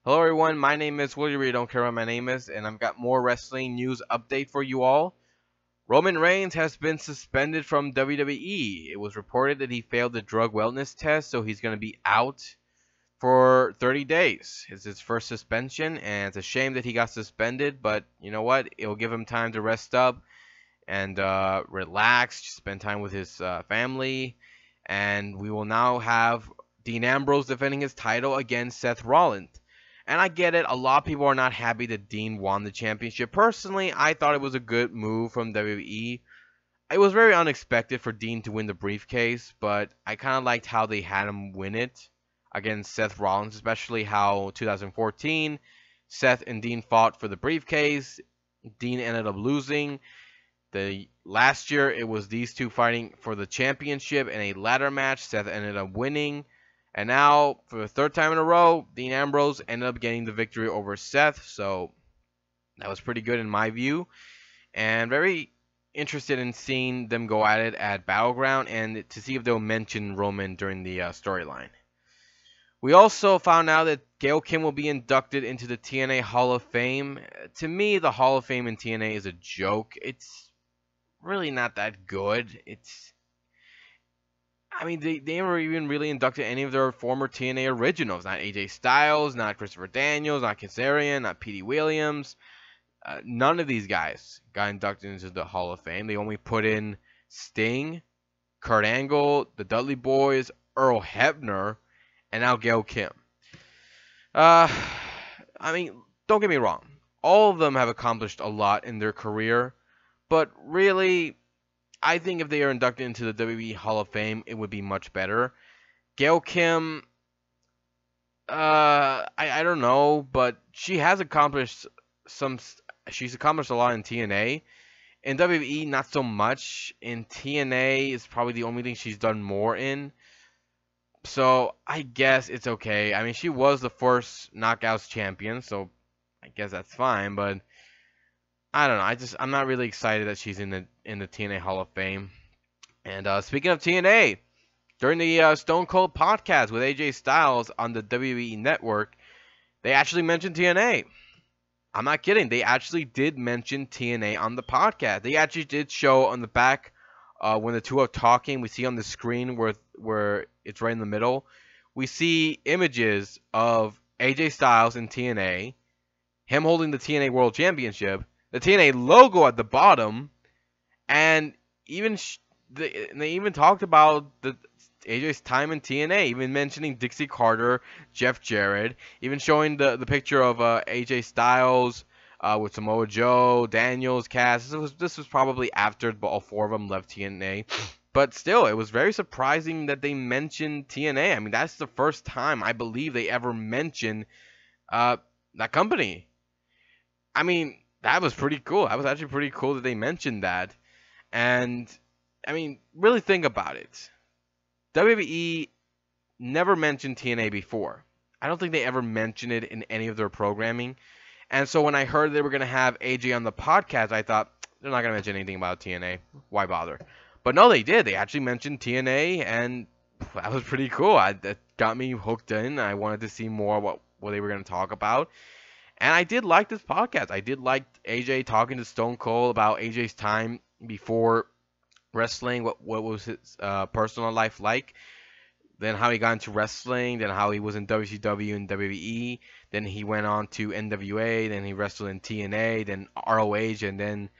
Hello everyone, my name is Willie Reed, don't care what my name is, and I've got more wrestling news update for you all. Roman Reigns has been suspended from WWE. It was reported that he failed the drug wellness test, so he's going to be out for 30 days. It's his first suspension, and it's a shame that he got suspended, but you know what? It'll give him time to rest up and relax, spend time with his family, and we will now have Dean Ambrose defending his title against Seth Rollins. And I get it, a lot of people are not happy that Dean won the championship. Personally, I thought it was a good move from WWE. It was very unexpected for Dean to win the briefcase, but I kind of liked how they had him win it against Seth Rollins, especially how 2014, Seth and Dean fought for the briefcase. Dean ended up losing. The last year, it was these two fighting for the championship in a ladder match. Seth ended up winning. And now, for the third time in a row, Dean Ambrose ended up getting the victory over Seth. So, that was pretty good in my view. And very interested in seeing them go at it at Battleground and to see if they'll mention Roman during the storyline. We also found out that Gail Kim will be inducted into the TNA Hall of Fame. To me, the Hall of Fame in TNA is a joke. It's really not that good. They never even really inducted any of their former TNA originals. Not AJ Styles, not Christopher Daniels, not Kazarian, not Petey Williams. None of these guys got inducted into the Hall of Fame. They only put in Sting, Kurt Angle, the Dudley Boys, Earl Hebner, and now Gail Kim. Don't get me wrong. All of them have accomplished a lot in their career. But really, I think if they are inducted into the WWE Hall of Fame, it would be much better. Gail Kim, I don't know, but she has accomplished she's accomplished a lot in TNA. In WWE, not so much. In TNA, is probably the only thing she's done more in. So, I guess it's okay. I mean, she was the first Knockouts champion, so I guess that's fine, but I don't know. I'm not really excited that she's in the TNA Hall of Fame. And speaking of TNA, during the Stone Cold podcast with AJ Styles on the WWE Network, they actually mentioned TNA. I'm not kidding. They actually did mention TNA on the podcast. They actually did show on the back when the two are talking. We see on the screen where it's right in the middle. We see images of AJ Styles in TNA, him holding the TNA World Championship, the TNA logo at the bottom, and they even talked about AJ's time in TNA, even mentioning Dixie Carter, Jeff Jarrett, even showing the picture of AJ Styles with Samoa Joe, Daniels, Cass. This was probably after all four of them left TNA. But still, it was very surprising that they mentioned TNA. I mean, that's the first time I believe they ever mentioned that company. I mean, that was pretty cool. That was actually pretty cool that they mentioned that. And, I mean, really think about it. WWE never mentioned TNA before. I don't think they ever mentioned it in any of their programming. And so when I heard they were going to have AJ on the podcast, I thought, they're not going to mention anything about TNA. Why bother? But no, they did. They actually mentioned TNA, and that was pretty cool. That got me hooked in. I wanted to see more what they were going to talk about. And I did like this podcast. I did like AJ talking to Stone Cold about AJ's time before wrestling, what was his personal life like, then how he got into wrestling, then how he was in WCW and WWE, then he went on to NWA, then he wrestled in TNA, then ROH, and then,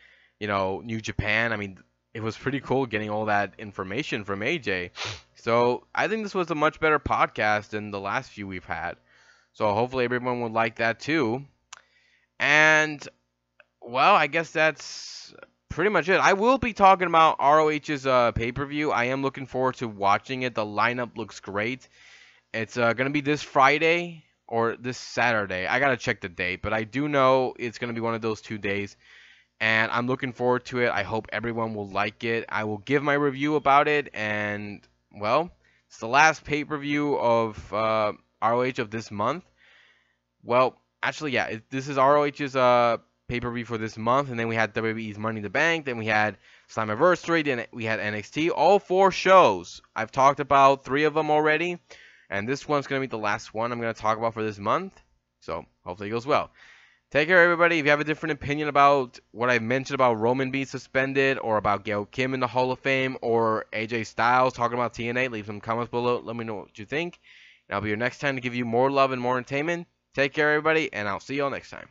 New Japan. I mean, it was pretty cool getting all that information from AJ. So I think this was a much better podcast than the last few we've had. So hopefully everyone would like that too. And, well, I guess that's pretty much it. I will be talking about ROH's pay-per-view. I am looking forward to watching it. The lineup looks great. It's going to be this Friday or this Saturday. I got to check the date, but I do know it's going to be one of those 2 days. And I'm looking forward to it. I hope everyone will like it. I will give my review about it. And, well, it's the last pay-per-view of ROH of this month. Well, actually, yeah, this is ROH's pay-per-view for this month, and then we had WWE's Money in the Bank, then we had Slammiversary, then we had NXT. All 4 shows. I've talked about 3 of them already, and this one's going to be the last one I'm going to talk about for this month. So hopefully it goes well. Take care, everybody. If you have a different opinion about what I mentioned about Roman being suspended, or about Gail Kim in the Hall of Fame, or AJ Styles talking about TNA, leave some comments below. Let me know what you think. And I'll be here next time to give you more love and more entertainment. Take care, everybody, and I'll see you all next time.